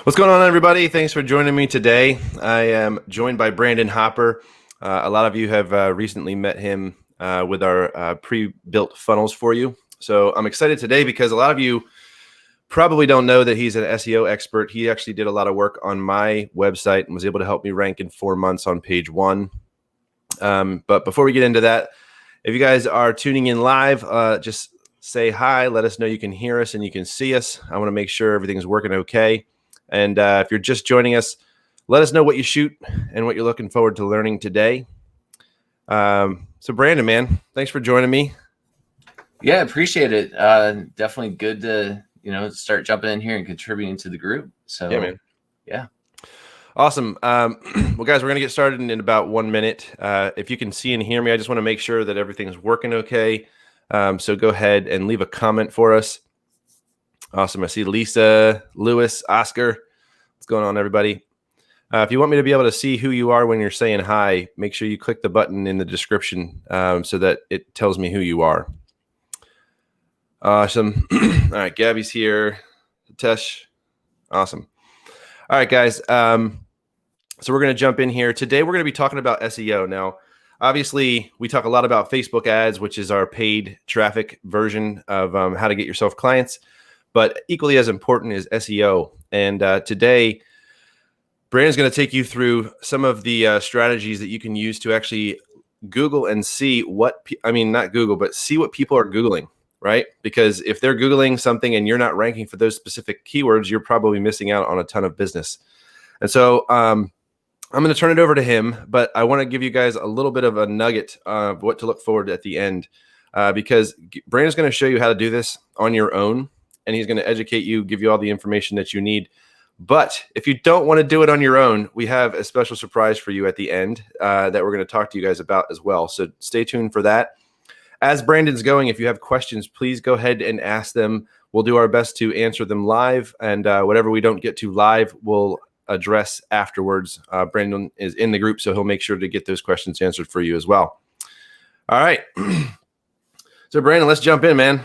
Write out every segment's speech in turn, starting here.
What's going on, everybody? Thanks for joining me today. I am joined by Brandon Hopper. A lot of you have recently met him with our pre-built funnels for you. So I'm excited today because a lot of you probably don't know that he's an SEO expert. He actually did a lot of work on my website and was able to help me rank in 4 months on page 1. But before we get into that, if you guys are tuning in live, just say hi. Let us know you can hear us and you can see us. I want to make sure everything's working okay. And if you're just joining us, let us know what you shoot and what you're looking forward to learning today. So Brandon, man, thanks for joining me. Yeah, appreciate it. Definitely good to, start jumping in here and contributing to the group. So Yeah, man. Yeah. Awesome. Well, guys, we're going to get started in about 1 minute. If you can see and hear me, I just want to make sure that everything's working okay. So go ahead and leave a comment for us. Awesome. I see Lisa, Lewis, Oscar. What's going on, everybody? If you want me to be able to see who you are when you're saying hi, make sure you click the button in the description so that it tells me who you are. Awesome. All right, Gabby's here. Tesh. Awesome. All right, guys. So we're going to jump in here. Today, we're going to be talking about SEO. Now, obviously, we talk a lot about Facebook ads, which is our paid traffic version of how to get yourself clients. But equally as important is SEO. And today, Brandon's going to take you through some of the strategies that you can use to actually Google and see what, not Google, but see what people are Googling, right? Because if they're Googling something and you're not ranking for those specific keywords, you're probably missing out on a ton of business. And so I'm going to turn it over to him, but I want to give you guys a little bit of a nugget of what to look forward to at the end because Brandon's going to show you how to do this on your own. And he's going to educate you, give you all the information that you need. But if you don't want to do it on your own, we have a special surprise for you at the end that we're going to talk to you guys about as well. So stay tuned for that. As Brandon's going, if you have questions, please go ahead and ask them. We'll do our best to answer them live. And whatever we don't get to live, we'll address afterwards. Brandon is in the group, so he'll make sure to get those questions answered for you as well. All right. So Brandon, let's jump in, man.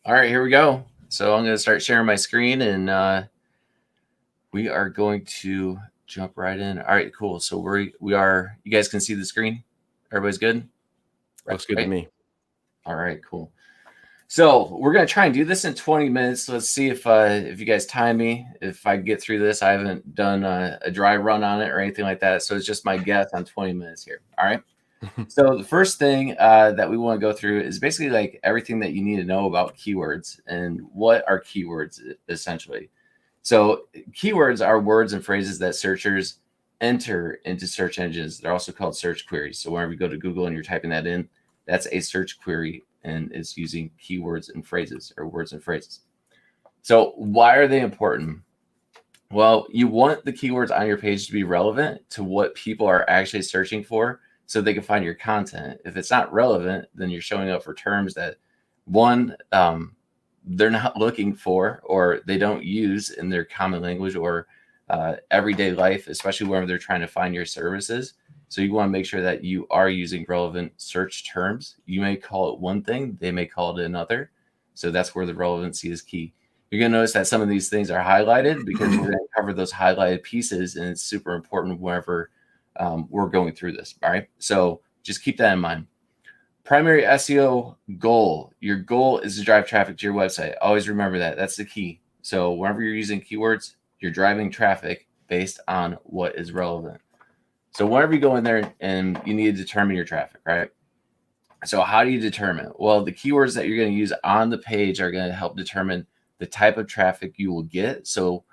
All right, here we go. So I'm going to start sharing my screen and we are going to jump right in. All right, cool. So we are, you guys can see the screen? Everybody's good? Looks good to me. All right, cool. So we're going to try and do this in 20 minutes. Let's see if you guys time me, if I get through this. I haven't done a dry run on it or anything like that. So it's just my guess on 20 minutes here. All right. So the first thing that we want to go through is basically like everything that you need to know about keywords and what are keywords essentially. So keywords are words and phrases that searchers enter into search engines. They're also called search queries. So whenever you go to Google and you're typing that in, that's a search query and it's using keywords and phrases or words and phrases. So why are they important? Well, you want the keywords on your page to be relevant to what people are actually searching for so they can find your content. If it's not relevant, then you're showing up for terms that one, they're not looking for or they don't use in their common language or everyday life, especially whenever they're trying to find your services. So you want to make sure that you are using relevant search terms. You may call it one thing, they may call it another. So that's where the relevancy is key. You're going to notice that some of these things are highlighted because we're going to cover those highlighted pieces, and it's super important whenever we're going through this. All right. So just keep that in mind. Primary SEO goal. Your goal is to drive traffic to your website. Always remember that. That's the key. So whenever you're using keywords, you're driving traffic based on what is relevant. So whenever you go in there and you need to determine your traffic, right? So how do you determine it? Well, the keywords that you're going to use on the page are going to help determine the type of traffic you will get. So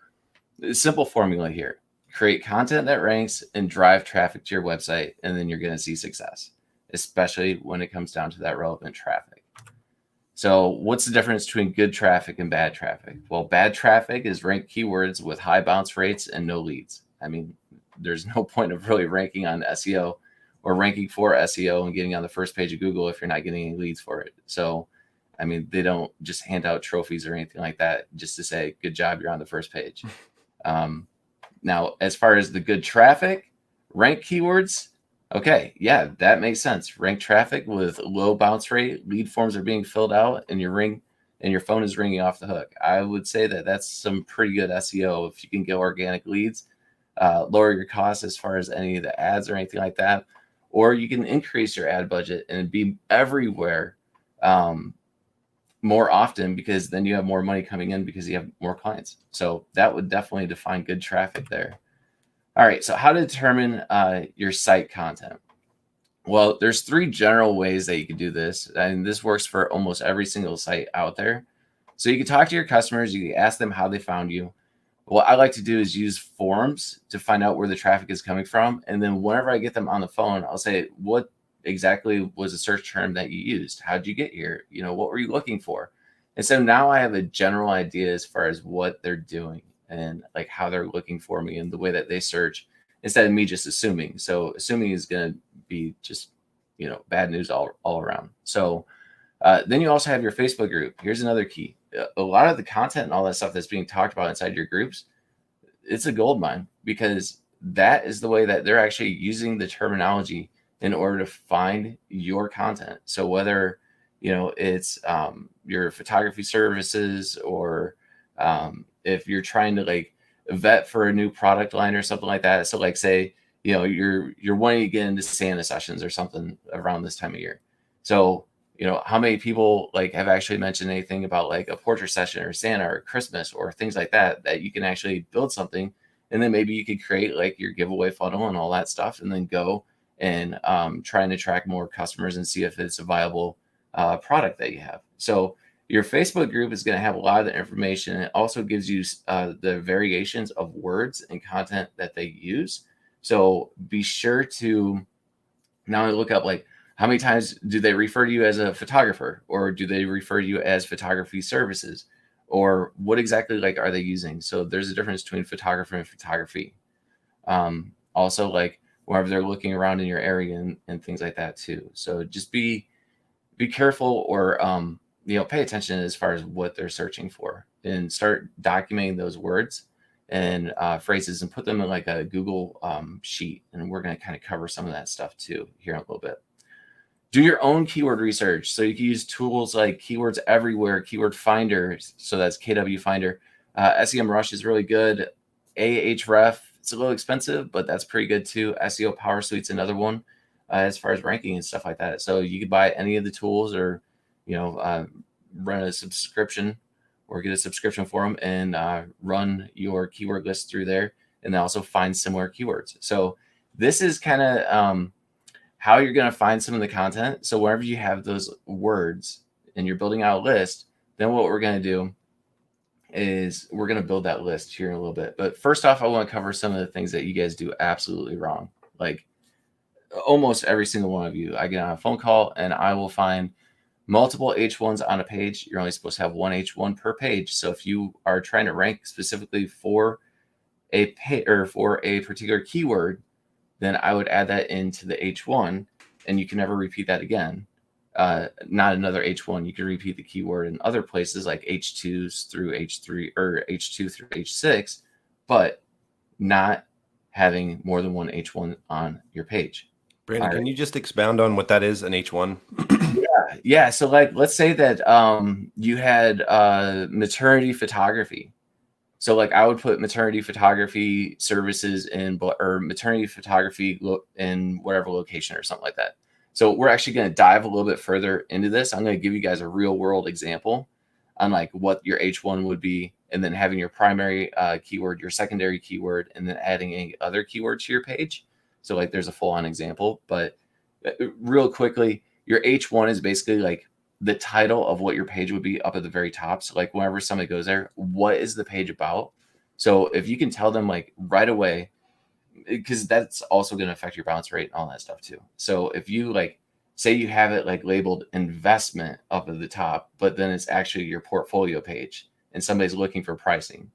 simple formula here. Create content that ranks and drive traffic to your website, and then you're going to see success, especially when it comes down to that relevant traffic. So what's the difference between good traffic and bad traffic? Well, bad traffic is ranked keywords with high bounce rates and no leads. I mean, there's no point of really ranking on SEO or ranking for SEO and getting on the first page of Google if you're not getting any leads for it. So, I mean, they don't just hand out trophies or anything like that just to say, good job, you're on the first page. Now, as far as the good traffic, rank keywords, okay, yeah, that makes sense. Rank traffic with low bounce rate, lead forms are being filled out, and you're and your phone is ringing off the hook. I would say that that's some pretty good SEO if you can get organic leads, lower your costs as far as any of the ads or anything like that, or you can increase your ad budget and be everywhere more often, because then you have more money coming in because you have more clients. So that would definitely define good traffic there. All right, so how to determine your site content? Well, there's 3 general ways that you can do this, and this works for almost every single site out there. So you can talk to your customers, you can ask them how they found you. What I like to do is use forums to find out where the traffic is coming from, and then whenever I get them on the phone, I'll say, what exactly was the search term that you used? How'd you get here? You know, what were you looking for? And so now I have a general idea as far as what they're doing and like how they're looking for me and the way that they search, instead of me just assuming. So assuming is going to be just, you know, bad news all around. So then you also have your Facebook group. Here's another key. A lot of the content and all that stuff that's being talked about inside your groups, it's a gold mine, because that is the way that they're actually using the terminology in order to find your content. So whether, you know, it's your photography services, or if you're trying to like vet for a new product line or something like that. So like say, you know, you're wanting to get into Santa sessions or something around this time of year. So, you know, how many people like have actually mentioned anything about like a portrait session or Santa or Christmas or things like that, that you can actually build something, and then maybe you could create like your giveaway funnel and all that stuff, and then go and try and attract more customers and see if it's a viable product that you have. So your Facebook group is going to have a lot of the information. It also gives you the variations of words and content that they use. So be sure to not only look up like how many times do they refer to you as a photographer, or do they refer to you as photography services, or what exactly like are they using? So there's a difference between photographer and photography. Also, like wherever they're looking around in your area and things like that too. So just be careful, or you know, pay attention as far as what they're searching for, and start documenting those words and phrases and put them in like a Google sheet. And we're going to kind of cover some of that stuff too here in a little bit. Do your own keyword research. So you can use tools like Keywords Everywhere, Keyword Finder. So that's KW Finder. SEMrush is really good. Ahref, it's a little expensive, but that's pretty good too. SEO Power Suite's another one as far as ranking and stuff like that. So you could buy any of the tools, or, you know, run a subscription or get a subscription for them, and run your keyword list through there, and then also find similar keywords. So this is kind of how you're going to find some of the content. So wherever you have those words and you're building out a list, then what we're going to do is we're going to build that list here in a little bit. But first off, I want to cover some of the things that you guys do absolutely wrong. Like almost every single one of you, I get on a phone call and I will find multiple H1s on a page. You're only supposed to have one H1 per page. So if you are trying to rank specifically for a for a particular keyword, then I would add that into the H1, and you can never repeat that again. Not another H1. You can repeat the keyword in other places like H2s through H3 or H2 through H6, but not having more than one H1 on your page. Brandon, can you just expound on what that is, an H1? Yeah. So like, let's say that you had maternity photography. So like I would put maternity photography services in, or maternity photography in whatever location or something like that. So we're actually going to dive a little bit further into this. I'm going to give you guys a real world example on like what your H1 would be, and then having your primary keyword, your secondary keyword, and then adding any other keyword to your page. So like there's a full on example, but real quickly, your H1 is basically like the title of what your page would be up at the very top. So like whenever somebody goes there, what is the page about? So if you can tell them like right away, because that's also going to affect your bounce rate and all that stuff too. So if you like, say you have it like labeled investment up at the top, but then it's actually your portfolio page and somebody's looking for pricing.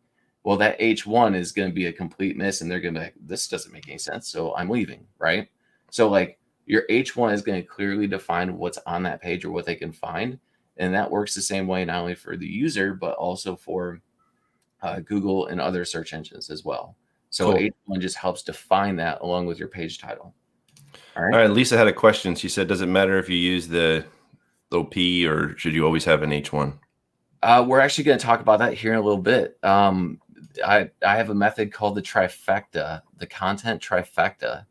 Well, that H1 is going to be a complete miss, and they're going to be like, this doesn't make any sense, so I'm leaving, right? So like your H1 is going to clearly define what's on that page or what they can find. And that works the same way, not only for the user, but also for Google and other search engines as well. So cool. H1 just helps define that along with your page title. All right. Lisa had a question. She said, does it matter if you use the little P, or should you always have an H1? We're actually going to talk about that here in a little bit. I have a method called the trifecta, the content trifecta.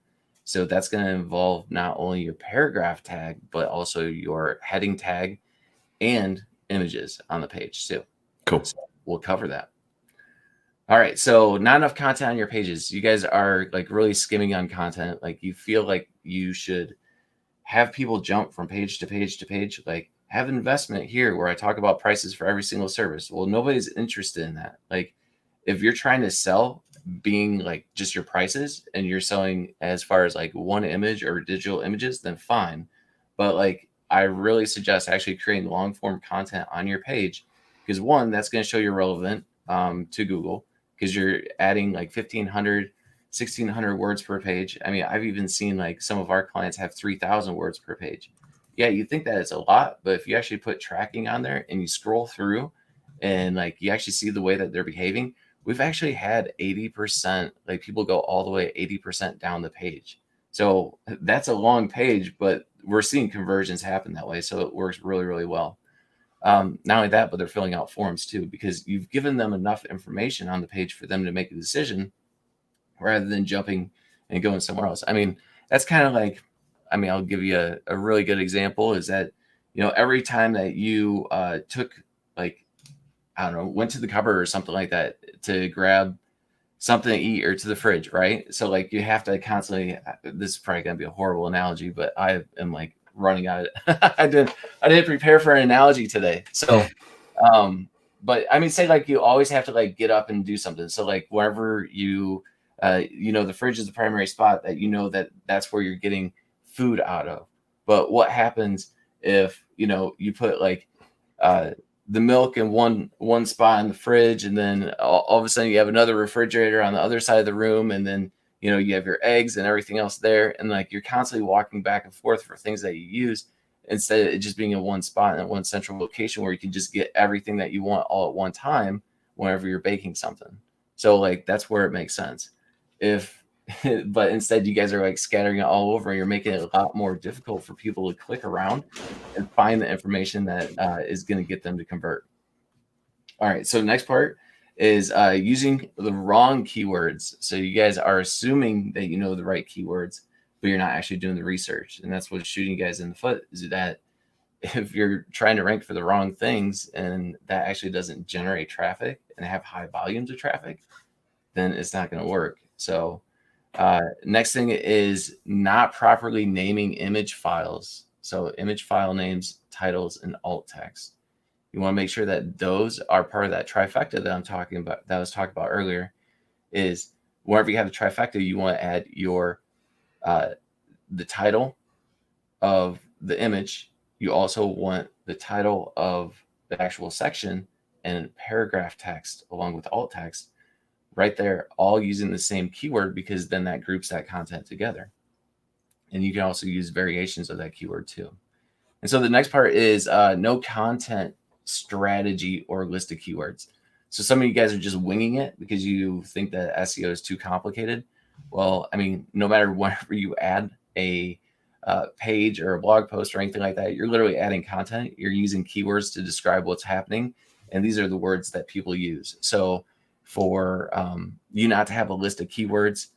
So that's going to involve not only your paragraph tag, but also your heading tag and images on the page too. Cool. So we'll cover that. All right. So not enough content on your pages. You guys are like really skimming on content. Like you feel like you should have people jump from page to page to page, like have investment here where I talk about prices for every single service. Well, nobody's interested in that. Like if you're trying to sell being like just your prices and you're selling as far as like one image or digital images, then fine. But like I really suggest actually creating long form content on your page because one, that's going to show you're relevant to Google because you're adding like 1,600 words per page. I mean, I've even seen like some of our clients have 3,000 words per page. Yeah, you think that it's a lot, but if you actually put tracking on there and you scroll through and like you actually see the way that they're behaving, we've actually had 80%, like people go all the way 80% down the page. So that's a long page, but we're seeing conversions happen that way. So it works really, really well. Not only that, but they're filling out forms too, because you've given them enough information on the page for them to make a decision rather than jumping and going somewhere else. I mean, that's kind of like, I mean, I'll give you a really good example is that, you know, every time that you took like, I don't know, went to the cupboard or something like that to grab something to eat or to the fridge, right? So like you have to constantly, this is probably going to be a horrible analogy, but I am like running out of, I didn't prepare for an analogy today. So, but I mean, say like you always have to like get up and do something. So like wherever you, you know, the fridge is the primary spot that you know that that's where you're getting food out of. But what happens if, you know, you put like the milk in one spot in the fridge and then all of a sudden you have another refrigerator on the other side of the room and then, you know, you have your eggs and everything else there. And like you're constantly walking back and forth for things that you use instead of it just being in one spot in one central location where you can just get everything that you want all at one time whenever you're baking something. So like that's where it makes sense. But instead you guys are like scattering it all over and you're making it a lot more difficult for people to click around and find the information that is going to get them to convert. All right, so next part is using the wrong keywords. So you guys are assuming that you know the right keywords, but you're not actually doing the research. And that's what's shooting you guys in the foot, is that if you're trying to rank for the wrong things and that actually doesn't generate traffic and have high volumes of traffic, then it's not going to work. So next thing is not properly naming image files. So image file names, titles, and alt text. You want to make sure that those are part of that trifecta that I'm talking about, that I was talking about earlier, is whenever you have a trifecta, you want to add your the title of the image. You also want the title of the actual section and paragraph text along with alt text right there, all using the same keyword, because then that groups that content together. And you can also use variations of that keyword too. And so the next part is no content strategy or list of keywords. So some of you guys are just winging it because you think that SEO is too complicated. Well, I mean, no matter whenever you add a page or a blog post or anything like that, you're literally adding content. You're using keywords to describe what's happening. And these are the words that people use. So for you not to have a list of keywords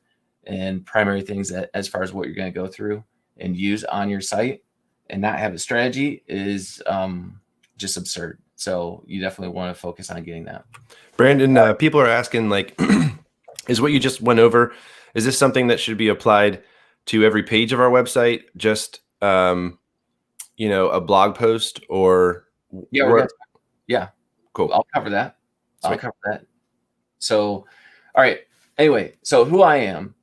and primary things that as far as what you're going to go through and use on your site and not have a strategy is just absurd. So you definitely want to focus on getting that. Brandon, people are asking, like, is what you just went over, is this something that should be applied to every page of our website? Just, you know, a blog post or? Yeah. Cool. I'll cover that. I'll cover that. So, all right. Anyway, so who I am,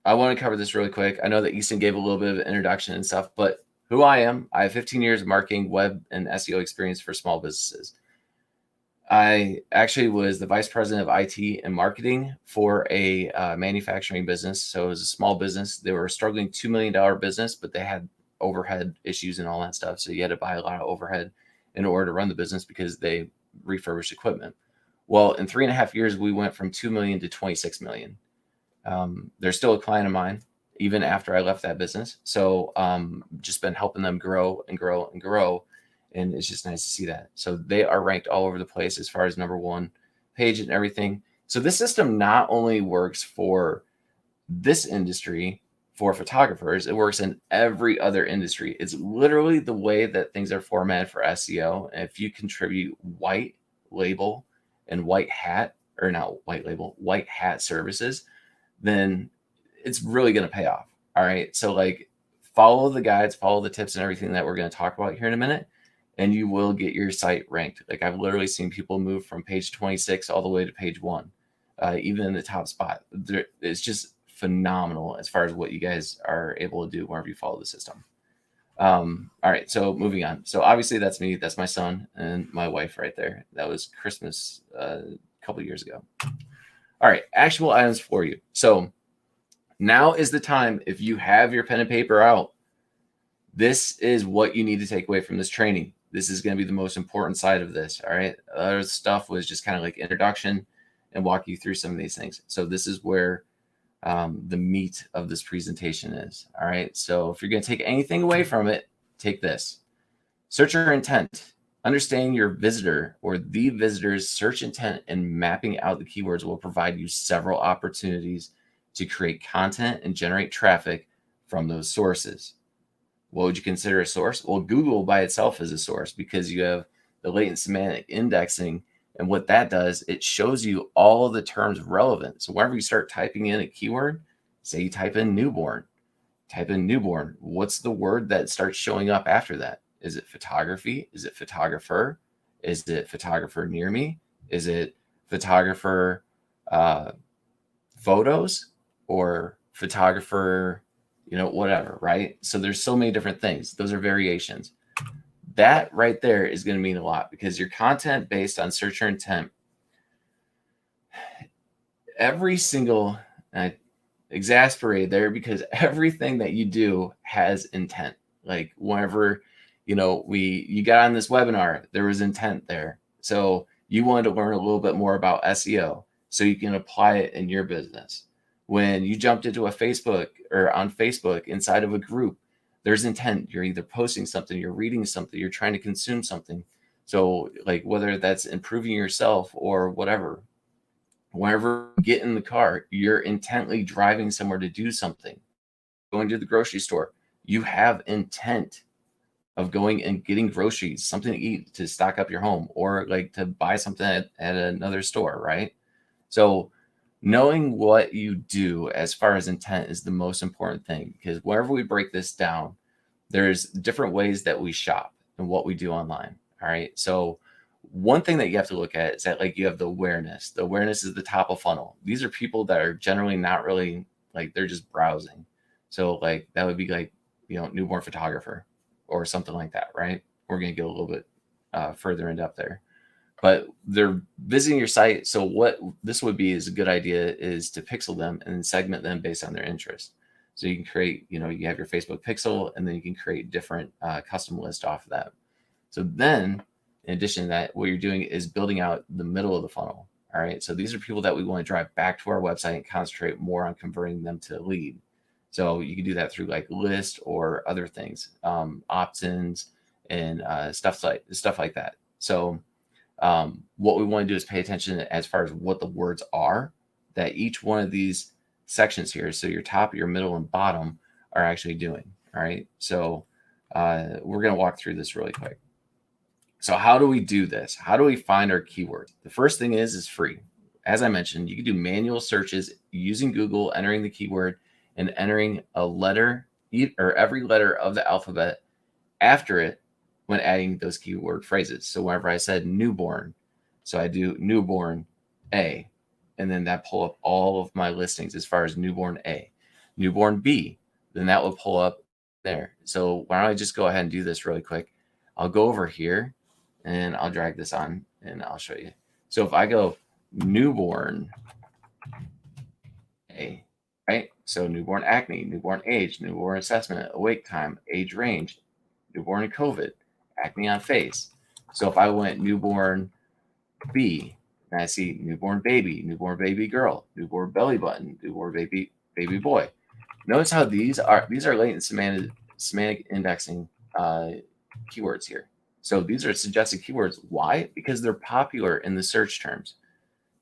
I want to cover this really quick. I know that Easton gave a little bit of an introduction and stuff, but who I am, I have 15 years of marketing, web, and SEO experience for small businesses. I actually was the vice president of IT and marketing for a manufacturing business. So it was a small business. They were a struggling $2 million business, but they had overhead issues and all that stuff. So you had to buy a lot of overhead in order to run the business because they refurbished equipment. Well, in 3.5 years, we went from 2 million to 26 million. They're still a client of mine, even after I left that business. So just been helping them grow and grow and grow. And it's just nice to see that. So they are ranked all over the place as far as #1 page and everything. So this system not only works for this industry, for photographers, it works in every other industry. It's literally the way that things are formatted for SEO. And if you contribute white label and white hat, or not white label, white hat services, then it's really going to pay off. All right. So like follow the guides, follow the tips and everything that we're going to talk about here in a minute, and you will get your site ranked. Like I've literally seen people move from page 26 all the way to page 1, even in the top spot. It's just phenomenal as far as what you guys are able to do whenever you follow the system. All right, so moving on. So obviously that's me, that's my son and my wife right there. That was Christmas a couple years ago. All right, actual items for you. So now is the time, if you have your pen and paper out, this is what you need to take away from this training. This is going to be the most important side of this. All right. Other stuff was just kind of like introduction and walk you through some of these things. So this is where the meat of this presentation is. All right. So if you're going to take anything away from it, take this. Searcher intent. Understanding your visitor or the visitor's search intent and mapping out the keywords will provide you several opportunities to create content and generate traffic from those sources. What would you consider a source? Well, Google by itself is a source because you have the latent semantic indexing. And what that does, it shows you all of the terms relevant. So whenever you start typing in a keyword, say you type in newborn, what's the word that starts showing up after that? Is it photography? Is it photographer? Is it photographer near me? Is it photographer photos or photographer, whatever, right? So there's so many different things. Those are variations. That right there is going to mean a lot because your content based on searcher intent, every single, I exasperated there because everything that you do has intent. Like whenever, you got on this webinar, there was intent there. So you wanted to learn a little bit more about SEO so you can apply it in your business. When you jumped into a Facebook or on Facebook inside of a group, there's intent. You're either posting something, you're reading something, you're trying to consume something. So like whether that's improving yourself or whatever, whenever you get in the car, you're intently driving somewhere to do something. Going to the grocery store, you have intent of going and getting groceries, something to eat, to stock up your home, or like to buy something at another store, right? So knowing what you do as far as intent is the most important thing, because whenever we break this down, there's different ways that we shop and what we do online. All right. So one thing that you have to look at is that like you have the awareness. The awareness is the top of funnel. These are people that are generally not really like, they're just browsing. So like that would be like, newborn photographer or something like that, right? We're going to get a little bit further in depth there. But they're visiting your site. So what this would be is a good idea is to pixel them and segment them based on their interest. So you can create, you have your Facebook pixel, and then you can create different custom lists off of that. So then in addition to that, what you're doing is building out the middle of the funnel. All right. So these are people that we want to drive back to our website and concentrate more on converting them to a lead. So you can do that through like list or other things, opt-ins and stuff like that. So what we want to do is pay attention as far as what the words are that each one of these sections here, so your top, your middle, and bottom, are actually doing. All right. So we're going to walk through this really quick. So how do we do this? How do we find our keywords? The first thing is free. As I mentioned, you can do manual searches using Google, entering the keyword and entering a letter or every letter of the alphabet after it when adding those keyword phrases. So whenever I said newborn, so I do newborn A, and then that pull up all of my listings as far as newborn A. Newborn B, then that will pull up there. So why don't I just go ahead and do this really quick? I'll go over here and I'll drag this on and I'll show you. So if I go newborn A, right? So newborn acne, newborn age, newborn assessment, awake time, age range, newborn and COVID, acne on face. So if I went newborn B, and I see newborn baby girl, newborn belly button, newborn baby boy. Notice how these are latent semantic indexing keywords here. So these are suggested keywords. Why? Because they're popular in the search terms.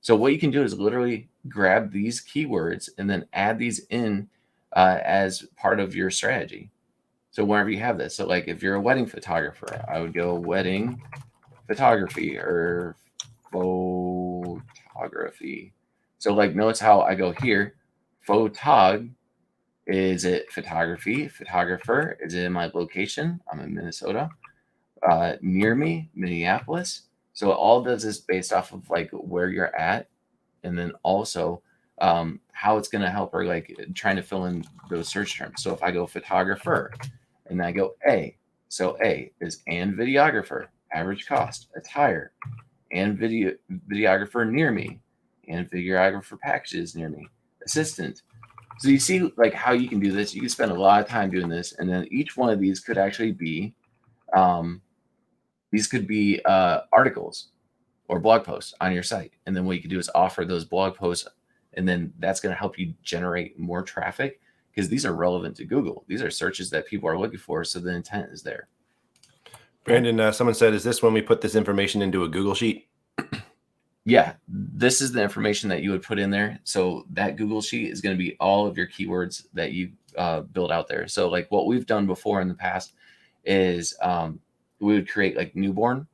So what you can do is literally grab these keywords and then add these in as part of your strategy. So whenever you have this, so like if you're a wedding photographer, I would go wedding photography or photography. So like notice how I go here, photog, is it photography, photographer, is it in my location? I'm in Minnesota. Near me, Minneapolis. So it all does is based off of like where you're at, and then also how it's going to help her like trying to fill in those search terms. So if I go photographer and I go A, so A is and videographer, average cost, attire, and videographer near me, and videographer packages near me, assistant. So you see like how you can do this. You can spend a lot of time doing this, and then each one of these could actually be articles or blog posts on your site. And then what you can do is offer those blog posts, and then that's going to help you generate more traffic because these are relevant to Google. These are searches that people are looking for. So the intent is there. Brandon, someone said, is this when we put this information into a Google sheet? Yeah, this is the information that you would put in there. So that Google sheet is going to be all of your keywords that you build out there. So like what we've done before in the past is we would create like newborn,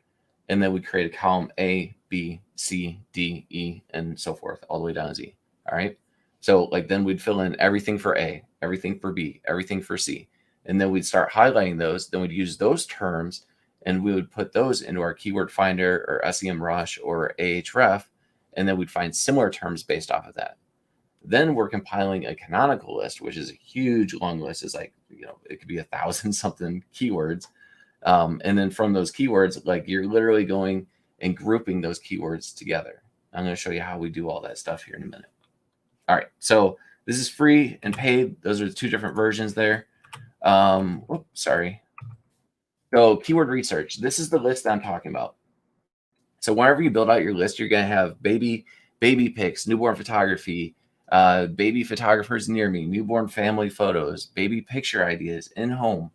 and then we create a column A, B, C, D, E, and so forth, all the way down to Z. All right. So like then we'd fill in everything for A, everything for B, everything for C. And then we'd start highlighting those. Then we'd use those terms and we would put those into our keyword finder or SEMrush or Ahref. And then we'd find similar terms based off of that. Then we're compiling a canonical list, which is a huge long list. It's like, it could be 1,000 something keywords. And then from those keywords, like you're literally going and grouping those keywords together. I'm going to show you how we do all that stuff here in a minute. All right. So this is free and paid. Those are the two different versions there. Sorry. So keyword research. This is the list that I'm talking about. So whenever you build out your list, you're going to have baby pics, newborn photography, baby photographers near me, newborn family photos, baby picture ideas, in home.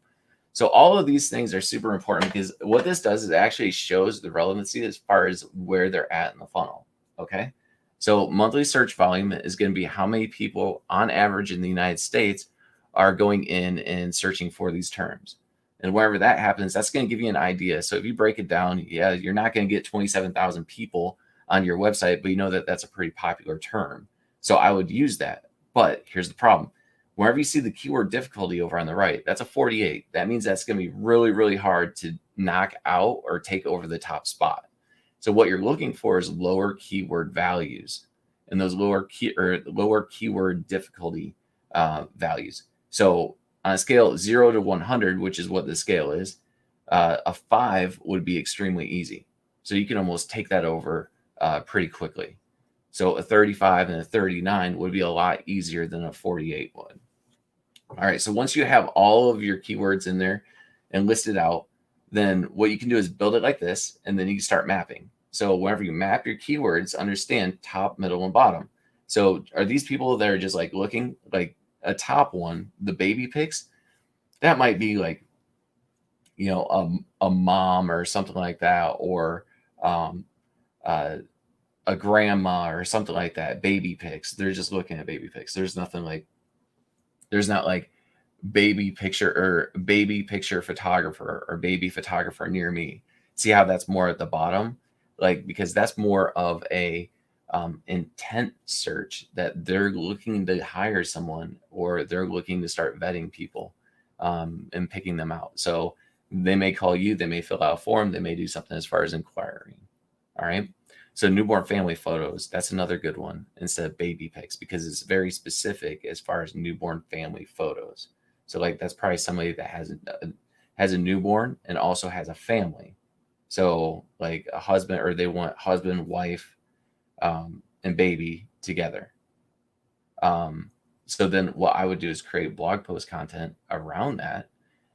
So all of these things are super important because what this does is it actually shows the relevancy as far as where they're at in the funnel. Okay. So monthly search volume is going to be how many people on average in the United States are going in and searching for these terms. And wherever that happens, that's going to give you an idea. So if you break it down, yeah, you're not going to get 27,000 people on your website, but you know that that's a pretty popular term. So I would use that. But here's the problem. Wherever you see the keyword difficulty over on the right, that's a 48. That means that's going to be really, really hard to knock out or take over the top spot. So what you're looking for is lower keyword values, and those lower keyword difficulty values. So on a scale 0 to 100, which is what the scale is, a 5 would be extremely easy. So you can almost take that over pretty quickly. So a 35 and a 39 would be a lot easier than a 48 would. All right. So once you have all of your keywords in there and listed out, then what you can do is build it like this, and then you can start mapping. So whenever you map your keywords, understand top, middle, and bottom. So are these people that are just like looking like a top one, the baby pics? That might be like, a mom or something like that, or a grandma or something like that. Baby pics. They're just looking at baby pics. There's not like baby picture photographer or baby photographer near me. See how that's more at the bottom? Like, because that's more of a intent search that they're looking to hire someone, or they're looking to start vetting people and picking them out. So they may call you, they may fill out a form, they may do something as far as inquiring. All right. So newborn family photos, that's another good one instead of baby pics, because it's very specific as far as newborn family photos. So like that's probably somebody that has a newborn and also has a family. So like a husband, or they want husband, wife, and baby together. So then what I would do is create blog post content around that,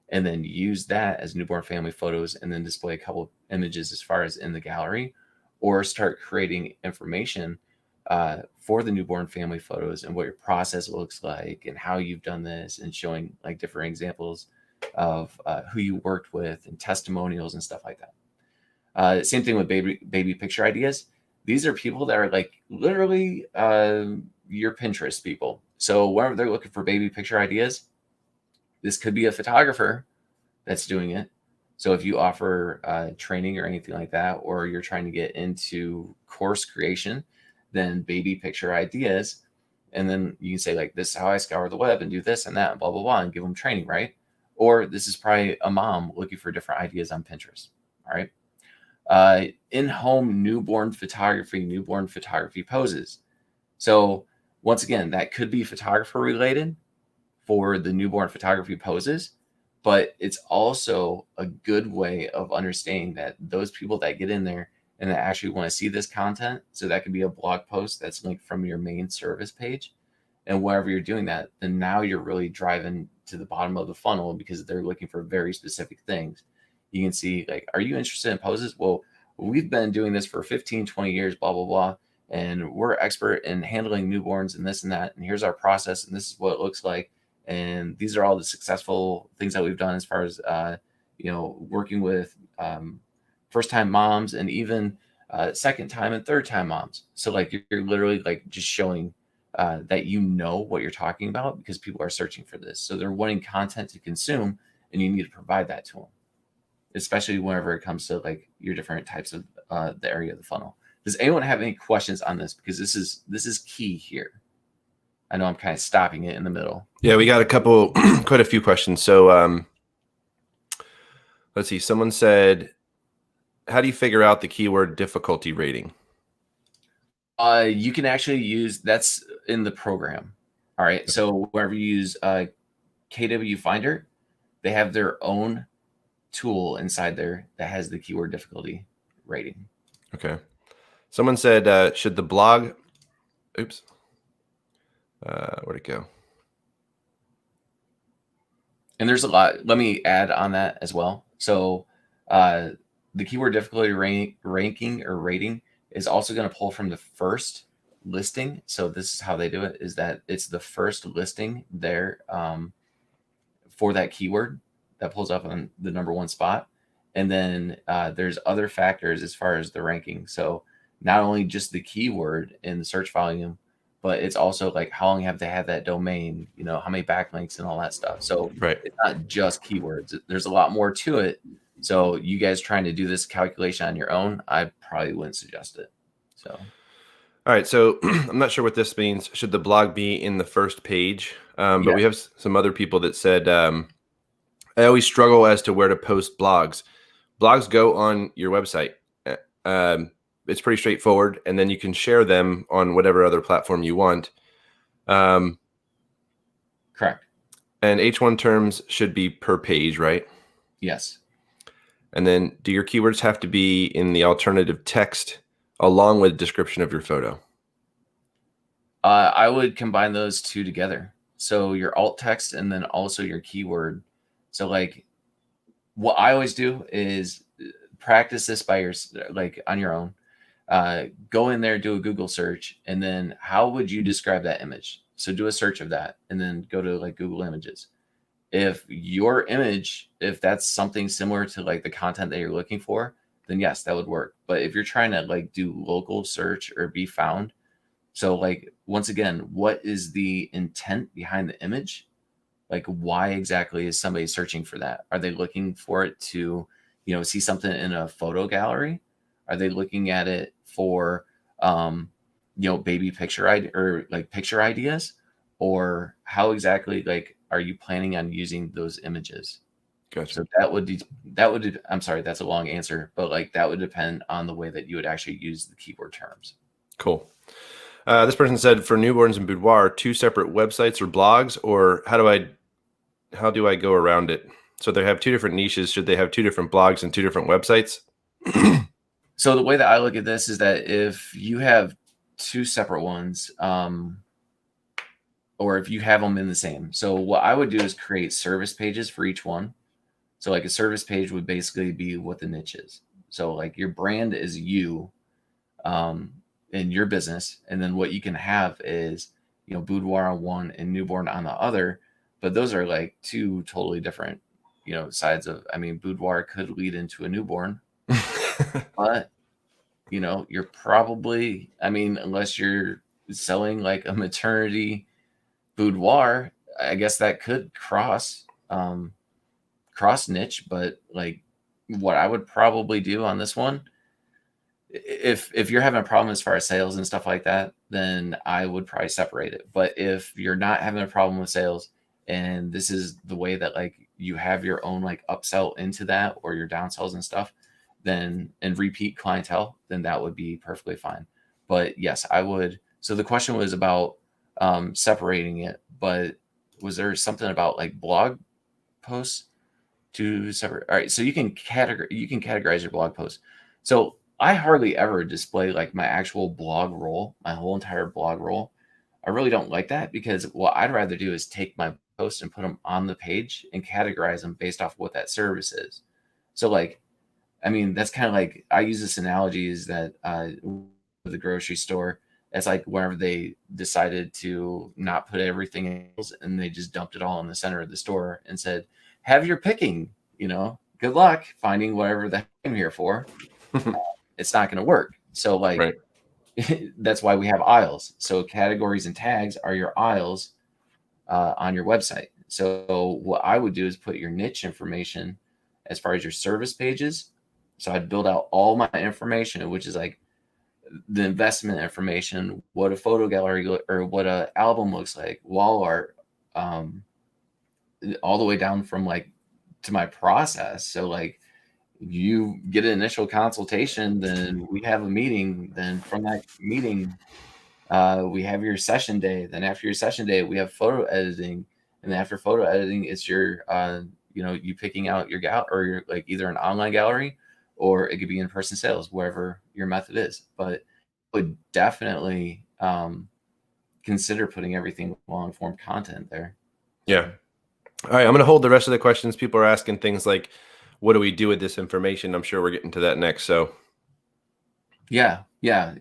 and then use that as newborn family photos, and then display a couple of images as far as in the gallery, or start creating information for the newborn family photos and what your process looks like and how you've done this, and showing like different examples of who you worked with and testimonials and stuff like that. Same thing with baby picture ideas. These are people that are like literally your Pinterest people. So whenever they're looking for baby picture ideas, this could be a photographer that's doing it. So if you offer training or anything like that, or you're trying to get into course creation, then baby picture ideas. And then you can say like, this is how I scour the web and do this and that and blah, blah, blah, and give them training, right? Or this is probably a mom looking for different ideas on Pinterest, all right? In-home newborn photography poses. So once again, that could be photographer related for the newborn photography poses, but it's also a good way of understanding that those people that get in there and that actually want to see this content, so that could be a blog post that's linked from your main service page. And wherever you're doing that, then now you're really driving to the bottom of the funnel because they're looking for very specific things. You can see like, are you interested in poses? Well, we've been doing this for 15, 20 years, blah, blah, blah. And we're expert in handling newborns and this and that. And here's our process. And this is what it looks like. And these are all the successful things that we've done as far as, working with first-time moms and even second time and third time moms. So like you're literally like just showing that you know what you're talking about because people are searching for this. So they're wanting content to consume and you need to provide that to them, especially whenever it comes to like your different types of the area of the funnel. Does anyone have any questions on this? Because this is key here. I know I'm kind of stopping it in the middle. Yeah, we got a couple, quite a few questions. So let's see. Someone said, how do you figure out the keyword difficulty rating? You can actually use, that's in the program. All right. So wherever you use KW Finder, they have their own tool inside there that has the keyword difficulty rating. Okay. Someone said, should the blog, oops, where'd it go? And there's a lot, let me add on that as well. So the keyword difficulty ranking or rating is also going to pull from the first listing. So this is how they do it, is that it's the first listing there for that keyword that pulls up on the #1 spot. And then there's other factors as far as the ranking. So not only just the keyword in the search volume, but it's also like how long have they had that domain, how many backlinks and all that stuff. So right. It's not just keywords. There's a lot more to it. So you guys trying to do this calculation on your own, I probably wouldn't suggest it. So. All right. So I'm not sure what this means. Should the blog be in the first page? But we have some other people that said, I always struggle as to where to post blogs. Blogs go on your website. It's pretty straightforward. And then you can share them on whatever other platform you want. Correct. And H1 terms should be per page, right? Yes. And then do your keywords have to be in the alternative text along with description of your photo? I would combine those two together. So your alt text and then also your keyword. So like what I always do is practice this by on your own. Go in there, do a Google search, and then how would you describe that image? So do a search of that and then go to like Google Images. If your image, if that's something similar to like the content that you're looking for, then yes, that would work. But if you're trying to like do local search or be found, so like, once again, what is the intent behind the image? Like, why exactly is somebody searching for that? Are they looking for it to, see something in a photo gallery? Are they looking at it for, baby picture or like picture ideas? Or how exactly like are you planning on using those images? Gotcha. So I'm sorry, that's a long answer, but like that would depend on the way that you would actually use the keyword terms. Cool. This person said, for newborns and boudoir, 2 separate websites or blogs, or how do I go around it? So they have 2 different niches. Should they have 2 different blogs and 2 different websites? So the way that I look at this is that if you have 2 separate ones, or if you have them in the same. So what I would do is create service pages for each one. So like a service page would basically be what the niche is. So like your brand is you in your business. And then what you can have is, boudoir on one and newborn on the other. But those are like 2 totally different sides of, I mean, boudoir could lead into a newborn, but you're probably, I mean, unless you're selling like a maternity boudoir, I guess that could cross niche. But like what I would probably do on this one, if you're having a problem as far as sales and stuff like that, then I would probably separate it. But if you're not having a problem with sales and this is the way that like you have your own like upsell into that or your downsells and stuff, then and repeat clientele, then that would be perfectly fine. But yes, I would. So the question was about separating it, but was there something about like blog posts to separate? All right, so you can categorize your blog posts. So I hardly ever display like my actual blog role, my whole entire blog role. I really don't like that because what I'd rather do is take my posts and put them on the page and categorize them based off what that service is. So like, I mean, that's kind of like, I use this analogy is that with the grocery store, it's like whenever they decided to not put everything else and they just dumped it all in the center of the store and said, have your picking, good luck finding whatever the heck I'm here for. It's not going to work. So like, Right. that's why we have aisles. So categories and tags are your aisles on your website. So what I would do is put your niche information as far as your service pages. So I'd build out all my information, which is like the investment information, what a photo gallery or what a album looks like, wall art, all the way down from like to my process. So like you get an initial consultation, then we have a meeting. Then from that meeting, we have your session day. Then after your session day, we have photo editing. And then after photo editing, it's your, you picking out your or your like either an online gallery or it could be in-person sales, wherever your method is. But I would definitely consider putting everything well-informed content there. Yeah. All right. I'm going to hold the rest of the questions. People are asking things like, what do we do with this information? I'm sure we're getting to that next. So yeah,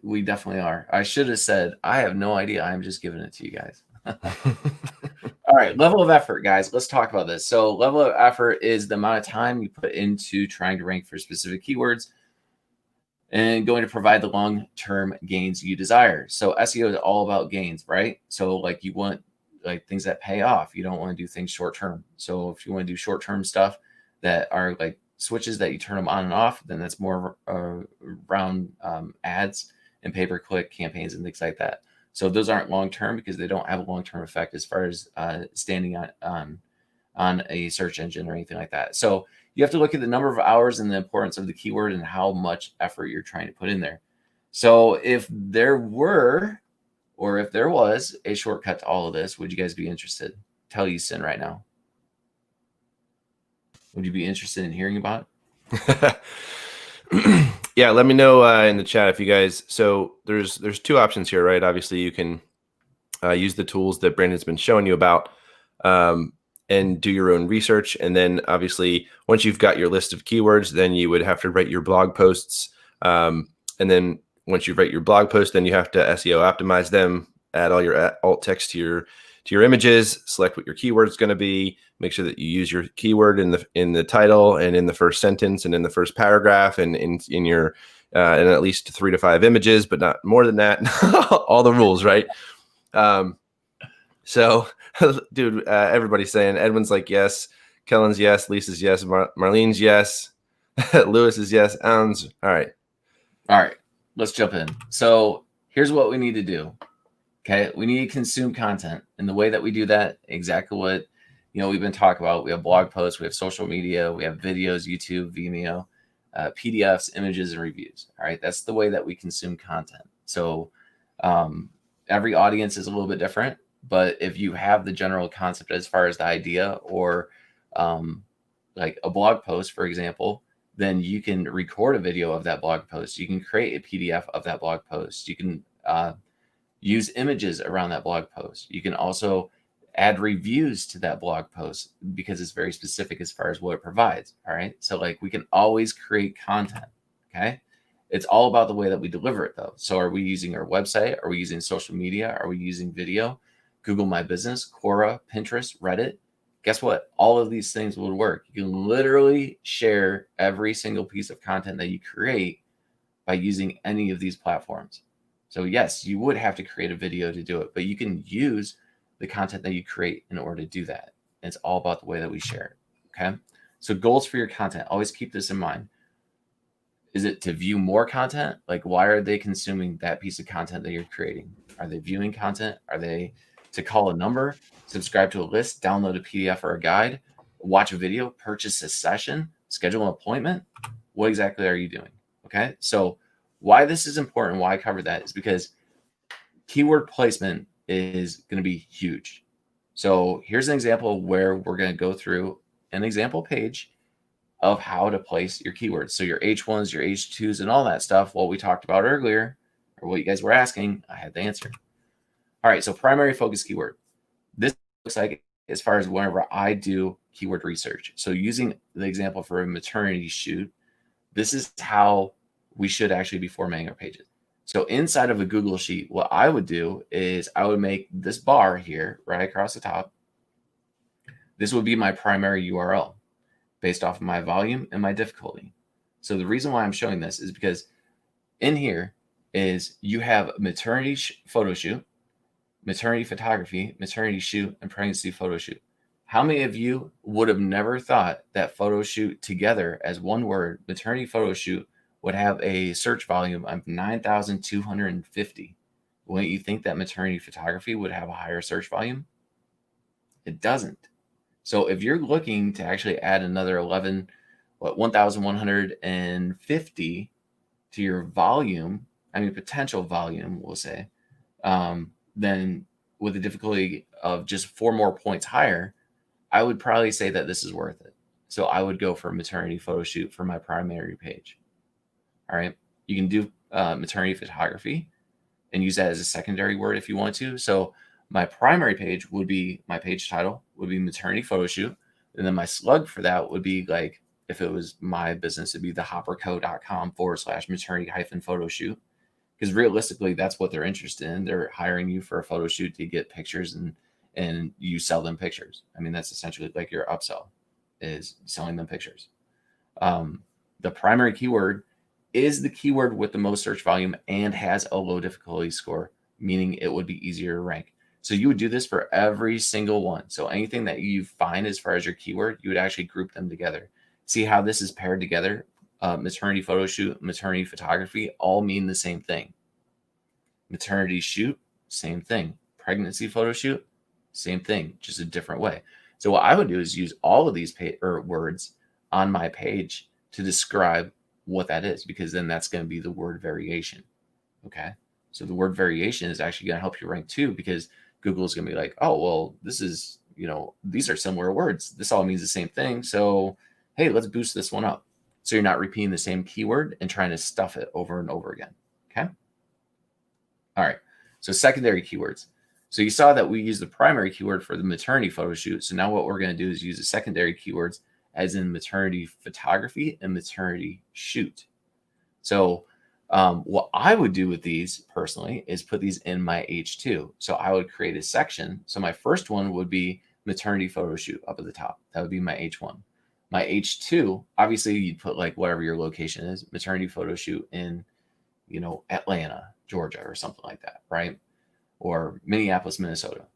we definitely are. I should have said, I have no idea. I'm just giving it to you guys. All right. Level of effort, guys. Let's talk about this. So level of effort is the amount of time you put into trying to rank for specific keywords and going to provide the long-term gains you desire. So SEO is all about gains, right? So like you want like things that pay off. You don't want to do things short-term. So if you want to do short-term stuff that are like switches that you turn them on and off, then that's more around ads and pay-per-click campaigns and things like that. So those aren't long-term because they don't have a long-term effect as far as standing on a search engine or anything like that. So you have to look at the number of hours and the importance of the keyword and how much effort you're trying to put in there. So if there were, or if there was a shortcut to all of this, would you guys be interested? Tell you, Sin, right now. Would you be interested in hearing about it? Yeah, let me know in the chat if you guys. So there's two options here, right? Obviously, you can use the tools that Brandon's been showing you about and do your own research. And then obviously, once you've got your list of keywords, then you would have to write your blog posts. And then once you write your blog post, then you have to SEO optimize them, add all your alt text to your images, select what your keyword is going to be, make sure that you use your keyword in the title and in the first sentence and in the first paragraph and in your and at least 3 to 5 images, but not more than that. All the rules, right? So, dude, everybody's saying Edwin's like yes, Kellen's yes, Lisa's yes, Marlene's yes, Lewis is yes. All right, let's jump in. So here's what we need to do. Okay, we need to consume content, and the way that we do that, exactly what we've been talking about. We have blog posts, we have social media, we have videos, YouTube, Vimeo, PDFs, images, and reviews. All right, that's the way that we consume content. So every audience is a little bit different, but if you have the general concept as far as the idea or like a blog post, for example, then you can record a video of that blog post. You can create a PDF of that blog post. You can use images around that blog post. You can also add reviews to that blog post because it's very specific as far as what it provides. All right. So like we can always create content. Okay. It's all about the way that we deliver it though. So are we using our website? Are we using social media? Are we using video? Google My Business, Quora, Pinterest, Reddit, guess what? All of these things would work. You can literally share every single piece of content that you create by using any of these platforms. So yes, you would have to create a video to do it, but you can use the content that you create in order to do that. And it's all about the way that we share it. Okay. So goals for your content, always keep this in mind. Is it to view more content? Like, why are they consuming that piece of content that you're creating? Are they viewing content? Are they to call a number, subscribe to a list, download a PDF or a guide, watch a video, purchase a session, schedule an appointment? What exactly are you doing? Okay. So why this is important, why I cover that is because keyword placement is going to be huge. So here's an example where we're going to go through an example page of how to place your keywords. So your H1s, your H2s, and all that stuff, what we talked about earlier, or what you guys were asking, I had the answer. All right, so primary focus keyword. This looks like as far as whenever I do keyword research. So using the example for a maternity shoot, this is how we should actually be formatting our pages. So inside of a Google Sheet, what I would do is I would make this bar here right across the top. This would be my primary URL based off of my volume and my difficulty. So the reason why I'm showing this is because in here is you have maternity photo shoot, maternity photography, maternity shoot, and pregnancy photo shoot. How many of you would have never thought that photo shoot together as one word, maternity photo shoot, would have a search volume of 9,250? Wouldn't you think that maternity photography would have a higher search volume? It doesn't. So if you're looking to actually add another 1,150 to your volume, I mean, potential volume, we'll say, then with a difficulty of just 4 more points higher, I would probably say that this is worth it. So I would go for a maternity photo shoot for my primary page. All right. You can do maternity photography and use that as a secondary word if you want to. So my primary page would be, my page title would be maternity photo shoot. And then my slug for that would be like, if it was my business, it'd be thehopperco.com/maternity-photo shoot. Because realistically, that's what they're interested in. They're hiring you for a photo shoot to get pictures and you sell them pictures. I mean, that's essentially like your upsell is selling them pictures. The primary keyword is the keyword with the most search volume and has a low difficulty score, meaning it would be easier to rank. So you would do this for every single one. So anything that you find as far as your keyword, you would actually group them together. See how this is paired together? Maternity photo shoot, maternity photography, all mean the same thing. Maternity shoot, same thing. Pregnancy photo shoot, same thing, just a different way. So what I would do is use all of these words on my page to describe what that is, because then that's going to be the word variation. Okay. So the word variation is actually going to help you rank too, because Google is going to be like, oh, well, this is, these are similar words. This all means the same thing. So, hey, let's boost this one up. So you're not repeating the same keyword and trying to stuff it over and over again. Okay. All right. So secondary keywords. So you saw that we use the primary keyword for the maternity photo shoot. So now what we're going to do is use the secondary keywords as in maternity photography and maternity shoot. So what I would do with these personally is put these in my H2. So I would create a section. So my first one would be maternity photo shoot up at the top. That would be my H1. My H2, obviously you'd put like whatever your location is, maternity photo shoot in, Atlanta, Georgia or something like that, right? Or Minneapolis, Minnesota,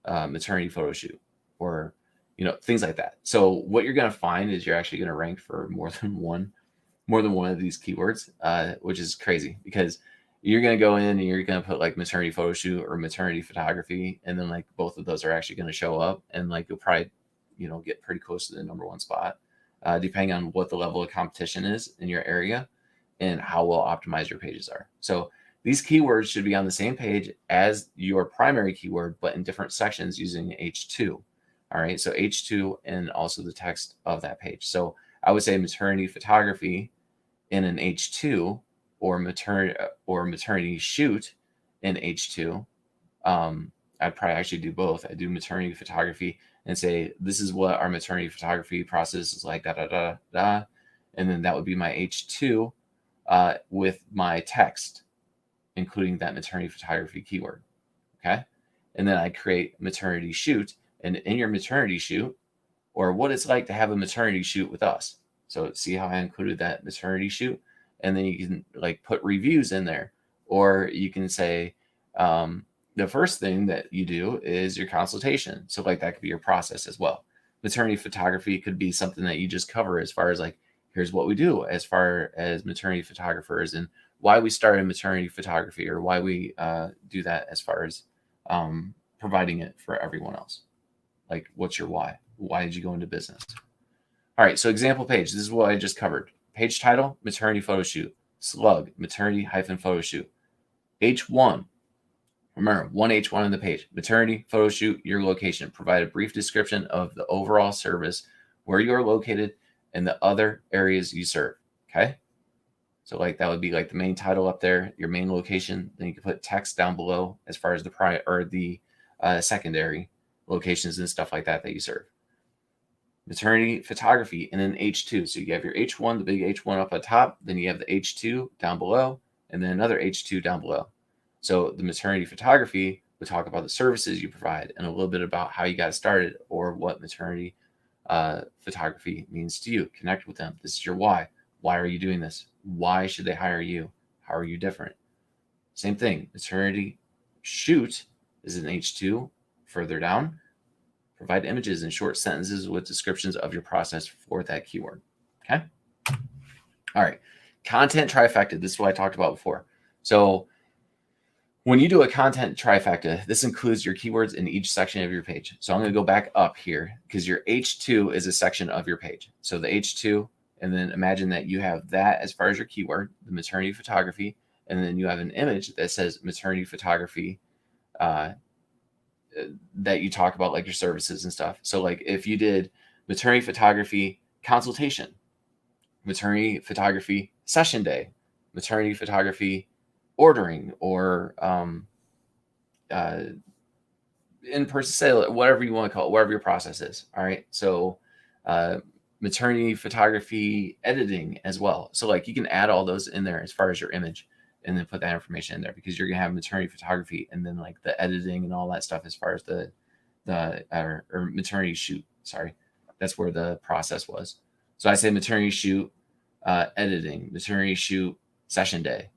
maternity photo shoot, or, things like that. So what you're going to find is you're actually going to rank for more than one of these keywords, which is crazy, because you're going to go in and you're going to put like maternity photo shoot or maternity photography, and then like both of those are actually going to show up, and like you'll probably get pretty close to the number one spot, depending on what the level of competition is in your area and how well optimized your pages are. So these keywords should be on the same page as your primary keyword, but in different sections using H2. All right. So H2 and also the text of that page. So I would say maternity photography in an H2, or maternity shoot in H2. I'd probably actually do both. I do maternity photography and say, this is what our maternity photography process is like, and then that would be my H2 with my text, including that maternity photography keyword. Okay. And then I create maternity shoot, and in your maternity shoot, or what it's like to have a maternity shoot with us. So see how I included that maternity shoot, and then you can like put reviews in there, or you can say the first thing that you do is your consultation. So like that could be your process as well. Maternity photography could be something that you just cover as far as like, here's what we do as far as maternity photographers and why we started maternity photography, or why we do that as far as providing it for everyone else. Like, what's your why? Why did you go into business? All right, so example page. This is what I just covered. Page title, maternity photo shoot. Slug, maternity-photo shoot. H1, remember, 1H1 on the page. Maternity photo shoot, your location. Provide a brief description of the overall service, where you are located, and the other areas you serve. Okay? So like that would be like the main title up there, your main location. Then you can put text down below as far as the secondary locations and stuff like that you serve. Maternity photography and then H2. So you have your H1, the big H1 up at top, then you have the H2 down below, and then another H2 down below. So the maternity photography would talk about the services you provide and a little bit about how you got started, or what maternity photography means to you. Connect with them. This is your why. Why are you doing this? Why should they hire you? How are you different? Same thing. Maternity shoot is an H2 further down. Provide images and short sentences with descriptions of your process for that keyword. Okay. All right. Content trifecta. This is what I talked about before. So when you do a content trifecta, this includes your keywords in each section of your page. So I'm going to go back up here because your H2 is a section of your page. So the H2, and then imagine that you have that as far as your keyword, the maternity photography, and then you have an image that says maternity photography that you talk about, like your services and stuff. So like if you did maternity photography consultation, maternity photography session day, maternity photography ordering, or in-person sale, whatever you want to call it, whatever your process is. All right. So maternity photography editing as well. So like you can add all those in there as far as your image, and then put that information in there, because you're going to have maternity photography and then like the editing and all that stuff as far as the or maternity shoot. Sorry. That's where the process was. So I say maternity shoot, editing, maternity shoot, session day,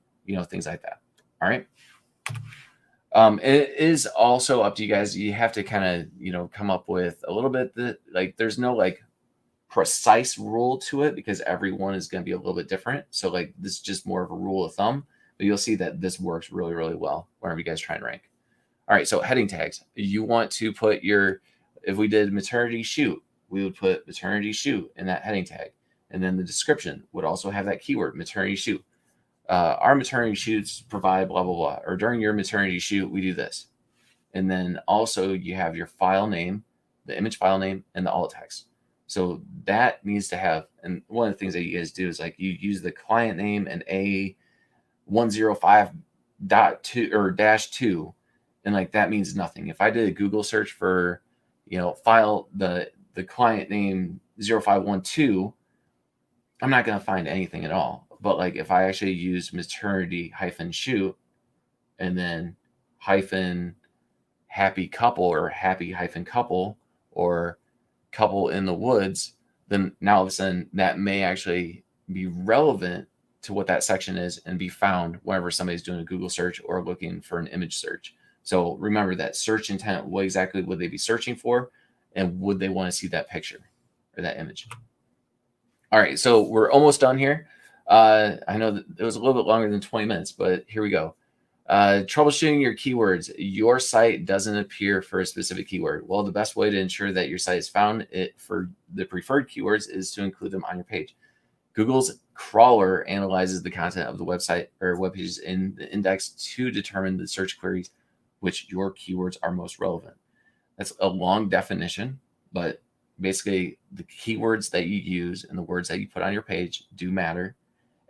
things like that. All right. It is also up to you guys. You have to kind of, come up with a little bit that like, there's no like precise rule to it, because everyone is going to be a little bit different. So like this is just more of a rule of thumb, but you'll see that this works really, really well whenever you guys try and rank. All right. So heading tags, you want to put if we did maternity shoot, we would put maternity shoot in that heading tag. And then the description would also have that keyword, maternity shoot. Our maternity shoots provide blah, blah, blah, or during your maternity shoot, we do this. And then also you have your file name, the image file name, and the alt text. So that needs to have, and one of the things that you guys do is like you use the client name and A105.2 or -2, and like that means nothing. If I did a Google search for, file the client name 0512, I'm not going to find anything at all. But like if I actually use maternity -shoot and then -happy couple or happy -couple or couple in the woods, then now all of a sudden that may actually be relevant to what that section is and be found whenever somebody's doing a Google search or looking for an image search. So remember that search intent, what exactly would they be searching for, and would they want to see that picture or that image? All right, so we're almost done here. I know that it was a little bit longer than 20 minutes, but here we go. Troubleshooting your keywords. Your site doesn't appear for a specific keyword. Well, the best way to ensure that your site is found for the preferred keywords is to include them on your page. Google's crawler analyzes the content of the website or web pages in the index to determine the search queries which your keywords are most relevant. That's a long definition, but basically the keywords that you use and the words that you put on your page do matter.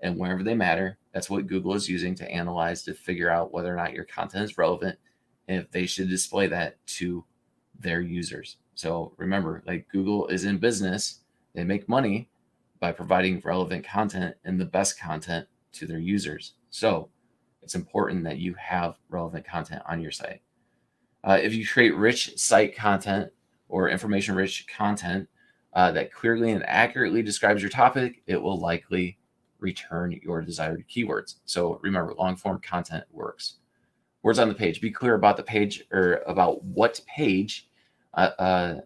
And whenever they matter, that's what Google is using to analyze, to figure out whether or not your content is relevant and if they should display that to their users. So remember, like Google is in business. They make money by providing relevant content and the best content to their users. So it's important that you have relevant content on your site. If you create rich site content or information-rich content, that clearly and accurately describes your topic, it will likely return your desired keywords. So remember, long form content works. Words on the page. Be clear about the page, or about what page on,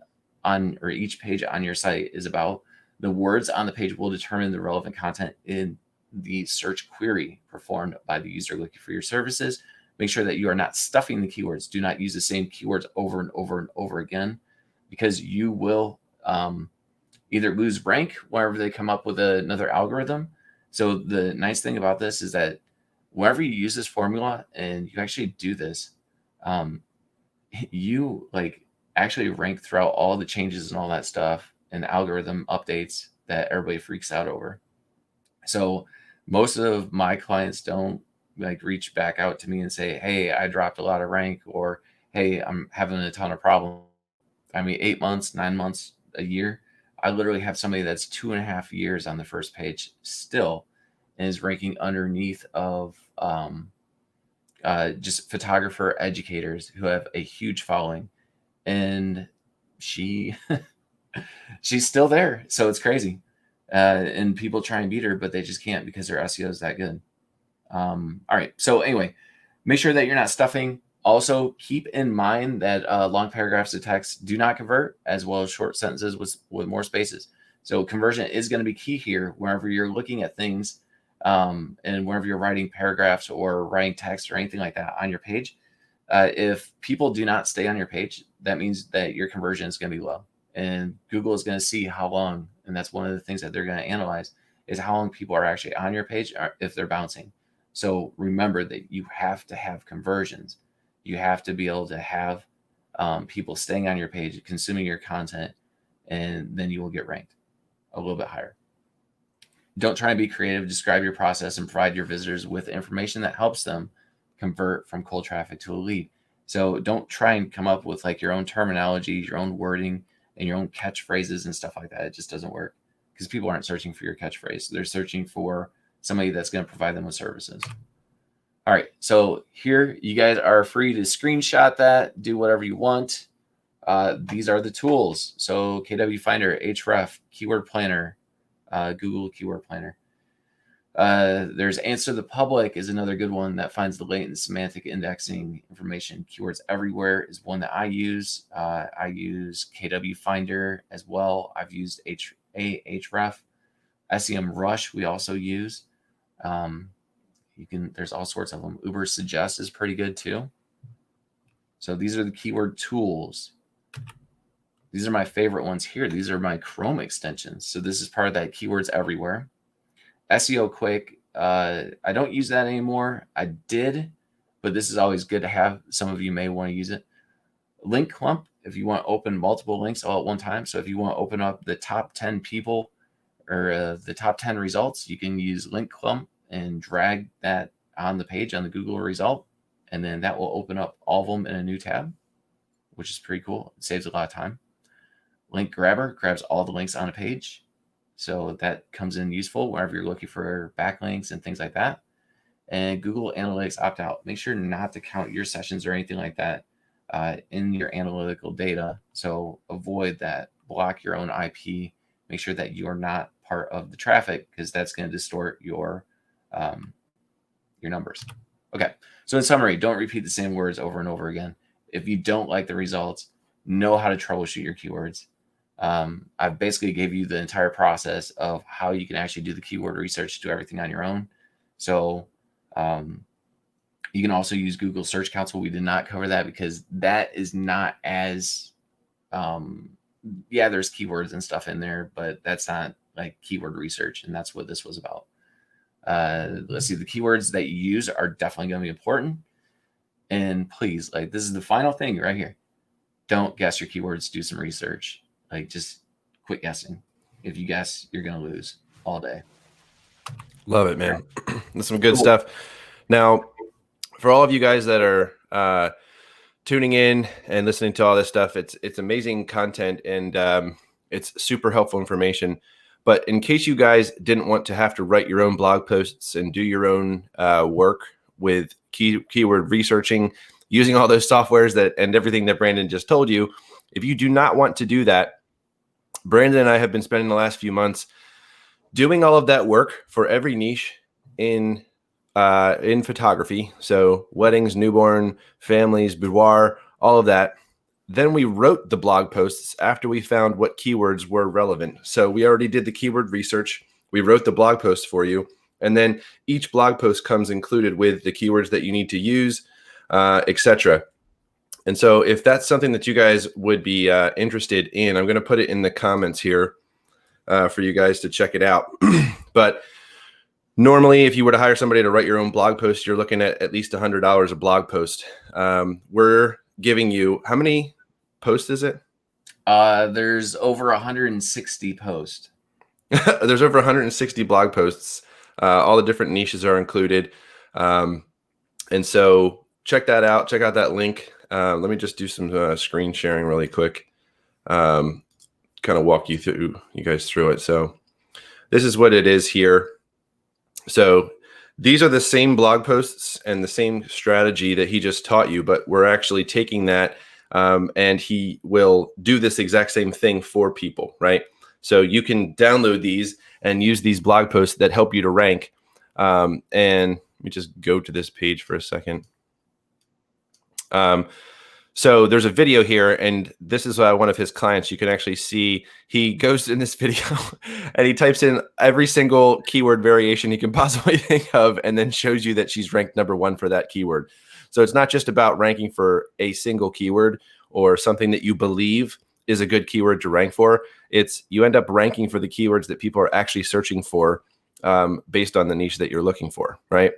or each page on your site is about. The words on the page will determine the relevant content in the search query performed by the user looking for your services. Make sure that you are not stuffing the keywords. Do not use the same keywords over and over and over again, because you will either lose rank whenever they come up with another algorithm. So the nice thing about this is that whenever you use this formula and you actually do this, you like actually rank throughout all the changes and all that stuff and algorithm updates that everybody freaks out over. So most of my clients don't like reach back out to me and say, hey, I dropped a lot of rank, or hey, I'm having a ton of problems. I mean, 8 months, 9 months, a year. I literally have somebody that's 2.5 years on the first page still, and is ranking underneath of just photographer educators who have a huge following. And she's still there. So it's crazy. And people try and beat her, but they just can't because their SEO is that good. All right. So anyway, make sure that you're not stuffing. Also, keep in mind that long paragraphs of text do not convert, as well as short sentences with more spaces. So conversion is going to be key here whenever you're looking at things, and whenever you're writing paragraphs or writing text or anything like that on your page. If people do not stay on your page, that means that your conversion is going to be low. And Google is going to see how long, and that's one of the things that they're going to analyze, is how long people are actually on your page, or if they're bouncing. So remember that you have to have conversions. You have to be able to have people staying on your page, consuming your content, and then you will get ranked a little bit higher. Don't try and be creative. Describe your process and provide your visitors with information that helps them convert from cold traffic to a lead. So don't try and come up with like your own terminology, your own wording, and your own catchphrases and stuff like that. It just doesn't work, because people aren't searching for your catchphrase. They're searching for somebody that's going to provide them with services. All right, so here you guys are free to screenshot that, do whatever you want. These are the tools. So KW Finder, Href, Keyword Planner, Google Keyword Planner. There's Answer the Public is another good one that finds the latent semantic indexing information. Keywords Everywhere is one that I use. I use KW Finder as well. I've used Href. SEM Rush we also use. There's all sorts of them. Uber Suggest is pretty good too. So these are the keyword tools. These are my favorite ones here. These are my Chrome extensions. So this is part of that Keywords Everywhere. SEO Quick, I don't use that anymore. I did, but this is always good to have. Some of you may want to use it. Link Clump, if you want to open multiple links all at one time. So if you want to open up the top 10 people, or the top 10 results, you can use Link Clump and drag that on the page on the Google result, and then that will open up all of them in a new tab, which is pretty cool. It saves a lot of time. Link Grabber grabs all the links on a page, so that comes in useful whenever you're looking for backlinks and things like that. And Google Analytics opt out. Make sure not to count your sessions or anything like that in your analytical data. So avoid that. Block your own IP. Make sure that you are not part of the traffic, because that's going to distort your numbers. Okay, so in summary, don't repeat the same words over and over again. If you don't like the results, know how to troubleshoot your keywords. I basically gave you the entire process of how you can actually do the keyword research, do everything on your own. So you can also use Google Search Console. We did not cover that because that is not as, yeah, there's keywords and stuff in there, but that's not like keyword research. And that's what this was about. Let's see, the keywords that you use are definitely going to be important. And please, like, this is the final thing right here. Don't guess your keywords, do some research. Like, just quit guessing. If you guess, you're going to lose all day. Love it, man. That's some good stuff. Now, for all of you guys that are tuning in and listening to all this stuff, it's amazing content, and it's super helpful information. But in case you guys didn't want to have to write your own blog posts and do your own work with keyword researching, using all those softwares and everything that Brandon just told you, if you do not want to do that, Brandon and I have been spending the last few months doing all of that work for every niche in photography. So weddings, newborn, families, boudoir, all of that. Then we wrote the blog posts after we found what keywords were relevant. So we already did the keyword research. We wrote the blog post for you. And then each blog post comes included with the keywords that you need to use, etc. And so if that's something that you guys would be interested in, I'm going to put it in the comments here for you guys to check it out. But normally, if you were to hire somebody to write your own blog post, you're looking at least $100 a blog post. We're giving you, how many posts is it? There's over 160 posts. There's over 160 blog posts. All the different niches are included. And so check that out. Check out that link. Let me just do some screen sharing really quick. Kind of walk you guys through it. So this is what it is here. So these are the same blog posts and the same strategy that he just taught you, but we're actually taking that and he will do this exact same thing for people, right? So you can download these and use these blog posts that help you to rank. And let me just go to this page for a second. So there's a video here, and this is one of his clients. You can actually see he goes in this video and he types in every single keyword variation he can possibly think of, and then shows you that she's ranked #1 for that keyword. So it's not just about ranking for a single keyword or something that you believe is a good keyword to rank for. It's you end up ranking for the keywords that people are actually searching for based on the niche that you're looking for, right?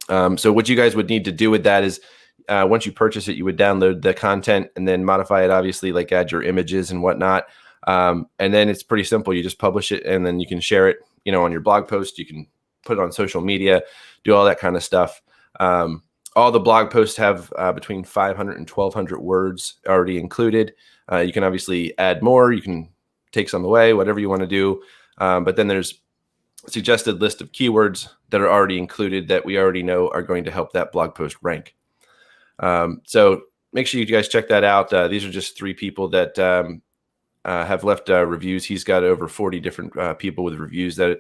So what you guys would need to do with that is once you purchase it, you would download the content and then modify it, obviously, like add your images and whatnot. And then it's pretty simple. You just publish it and then you can share it, on your blog post. You can put it on social media, do all that kind of stuff. All the blog posts have between 500 and 1,200 words already included. You can obviously add more. You can take some away, whatever you want to do. But then there's a suggested list of keywords that are already included that we already know are going to help that blog post rank. So make sure you guys check that out. These are just 3 people that have left reviews. He's got over 40 different people with reviews that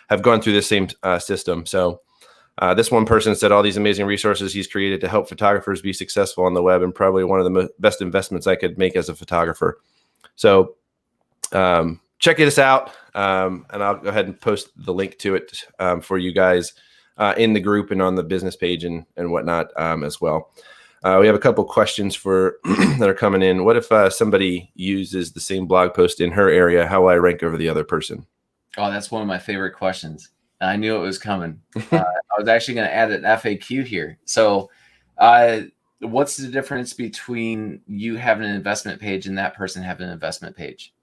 have gone through this same system. So this one person said all these amazing resources he's created to help photographers be successful on the web, and probably one of the best investments I could make as a photographer. So check this out, and I'll go ahead and post the link to it for you guys in the group and on the business page and whatnot as well. We have a couple questions for that are coming in. What if somebody uses the same blog post in her area? How will I rank over the other person? Oh, that's one of my favorite questions. I knew it was coming. I was actually going to add an FAQ here. So what's the difference between you having an investment page and that person having an investment page?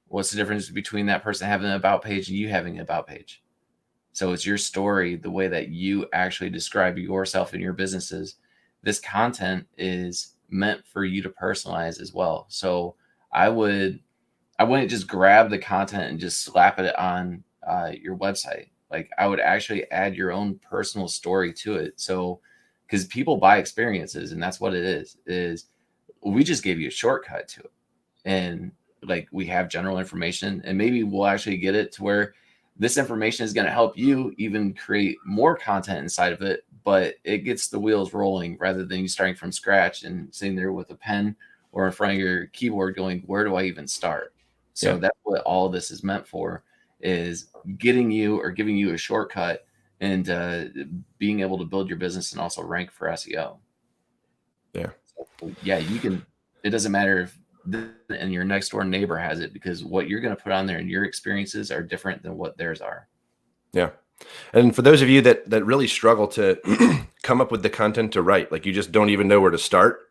What's the difference between that person having an about page and you having an about page? So it's your story, the way that you actually describe yourself and your businesses. This content is meant for you to personalize as well. So I wouldn't just grab the content and just slap it on your website. Like I would actually add your own personal story to it. So, because people buy experiences, and that's what it is we just gave you a shortcut to it. And like we have general information, and maybe we'll actually get it to where this information is going to help you even create more content inside of it, but it gets the wheels rolling rather than you starting from scratch and sitting there with a pen or in front of your keyboard going, where do I even start? So that's what all of this is meant for, is getting you or giving you a shortcut and being able to build your business and also rank for SEO. Yeah. So, yeah, you can, it doesn't matter if and your next door neighbor has it, because what you're going to put on there and your experiences are different than what theirs are. Yeah. And for those of you that really struggle to come up with the content to write, like you just don't even know where to start,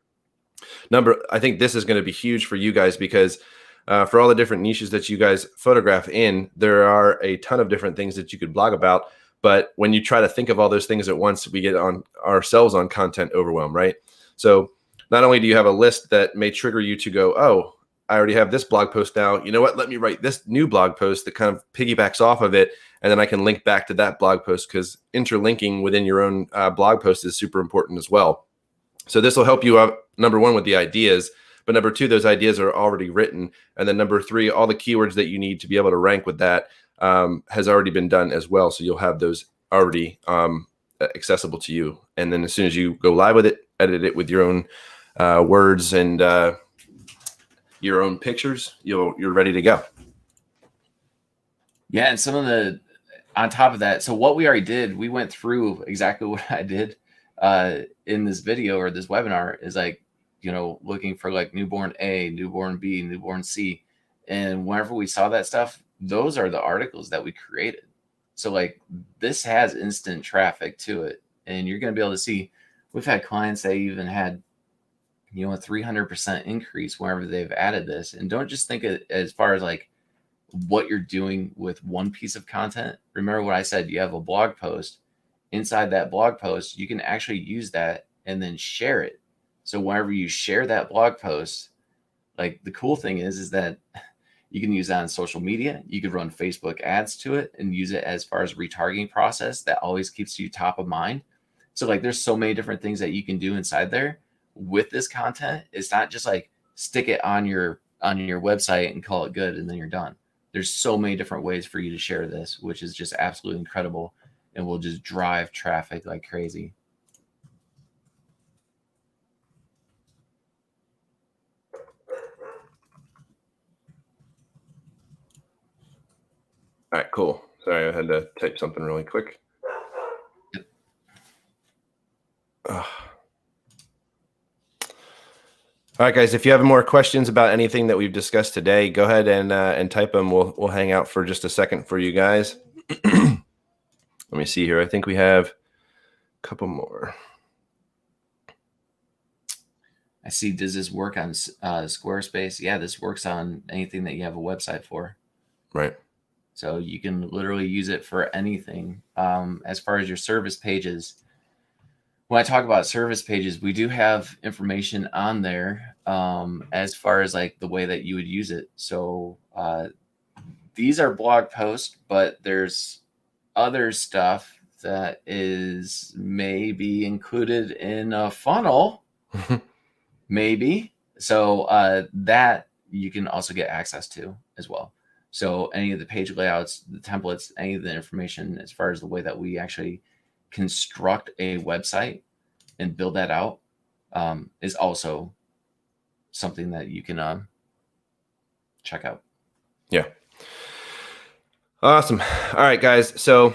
I think this is going to be huge for you guys, because for all the different niches that you guys photograph in, there are a ton of different things that you could blog about. But when you try to think of all those things at once, we get on ourselves on content overwhelm, right? So not only do you have a list that may trigger you to go, oh, I already have this blog post now. You know what? Let me write this new blog post that kind of piggybacks off of it. And then I can link back to that blog post, because interlinking within your own blog post is super important as well. So this will help you out, number one, with the ideas, But number two, those ideas are already written. And then number three, all the keywords that you need to be able to rank with that has already been done as well. So you'll have those already accessible to you. And then as soon as you go live with it, edit it with your own words and your own pictures, you're ready to go. Yeah, and some of the on top of that, so what we already did, we went through exactly what I did in this video or this webinar is like, you know, looking for like newborn A, newborn B, newborn C. And whenever we saw that stuff, those are the articles that we created. So like this has instant traffic to it. And you're going to be able to see, we've had clients that even had, you know, a 300% increase whenever they've added this. And don't just think it as far as like what you're doing with one piece of content. Remember what I said, you have a blog post. Inside that blog post, you can actually use that and then share it. So whenever you share that blog post, like the cool thing is that you can use that on social media. You could run Facebook ads to it and use it as far as retargeting process. That always keeps you top of mind. So like there's so many different things that you can do inside there with this content. It's not just like stick it on your website and call it good and then you're done. There's so many different ways for you to share this, which is just absolutely incredible and will just drive traffic like crazy. All right, cool. Sorry, I had to type something really quick. All right, guys, if you have more questions about anything that we've discussed today, go ahead and type them. We'll hang out for just a second for you guys. Let me see here. I think we have a couple more. I see. Does this work on Squarespace? Yeah, this works on anything that you have a website for. Right. So you can literally use it for anything. As far as your service pages, when I talk about service pages, we do have information on there as far as like the way that you would use it. So these are blog posts, but there's other stuff that is maybe included in a funnel, maybe. So that you can also get access to as well. So any of the page layouts, the templates, any of the information as far as the way that we actually construct a website and build that out is also something that you can check out. Yeah. Awesome. All right, guys. So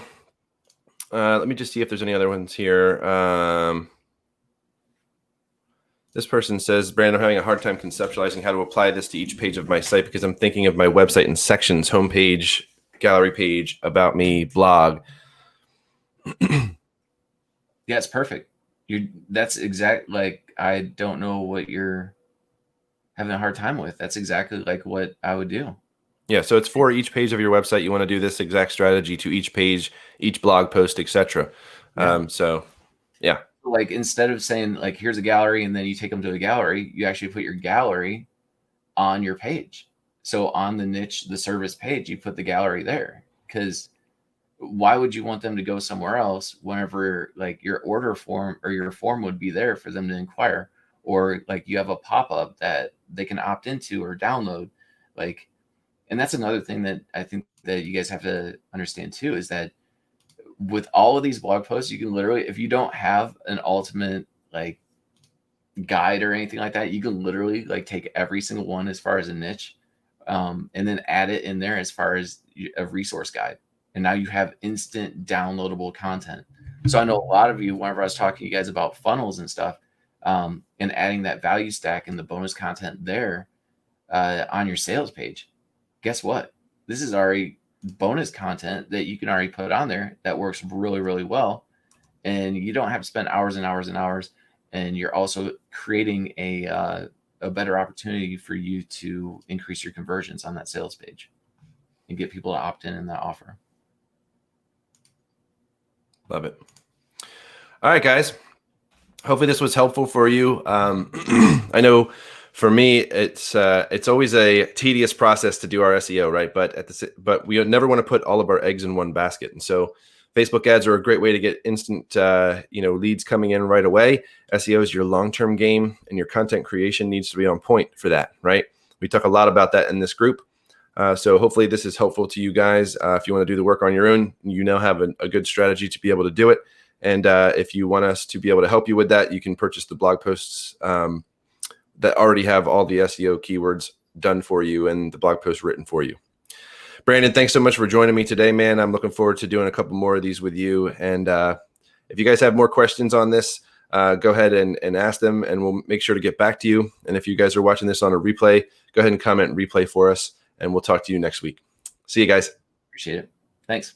let me just see if there's any other ones here. This person says, Brandon, I'm having a hard time conceptualizing how to apply this to each page of my site because I'm thinking of my website in sections: homepage, gallery page, about me, blog. Yeah, it's perfect. That's exact. Like, I don't know what you're having a hard time with. That's exactly like what I would do. Yeah, so it's for each page of your website. You want to do this exact strategy to each page, each blog post, etc. Yeah. So, yeah. Like instead of saying like here's a gallery and then you take them to a gallery, you actually put your gallery on your page. So on the niche, the service page, you put the gallery there, because why would you want them to go somewhere else whenever like your order form or your form would be there for them to inquire, or like you have a pop-up that they can opt into or download. Like, and that's another thing that I think that you guys have to understand too, is that with all of these blog posts, you can literally, if you don't have an ultimate like guide or anything like that, you can literally like take every single one as far as a niche and then add it in there as far as a resource guide. And now you have instant downloadable content. So I know a lot of you, whenever I was talking to you guys about funnels and stuff, and adding that value stack and the bonus content there on your sales page, guess what? This is already bonus content that you can already put on there that works really, really well. And you don't have to spend hours and hours and hours. And you're also creating a better opportunity for you to increase your conversions on that sales page and get people to opt in that offer. Love it. All right, guys. Hopefully this was helpful for you. I know for me, it's always a tedious process to do our SEO, right? But we never want to put all of our eggs in one basket. And so Facebook ads are a great way to get instant, leads coming in right away. SEO is your long-term game, and your content creation needs to be on point for that, right? We talk a lot about that in this group. So hopefully this is helpful to you guys. If you want to do the work on your own, you now have a good strategy to be able to do it. And if you want us to be able to help you with that, you can purchase the blog posts that already have all the SEO keywords done for you and the blog post written for you. Brandon, thanks so much for joining me today, man. I'm looking forward to doing a couple more of these with you. And if you guys have more questions on this, go ahead and ask them, and we'll make sure to get back to you. And if you guys are watching this on a replay, go ahead and comment and replay for us, and we'll talk to you next week. See you guys. Appreciate it. Thanks.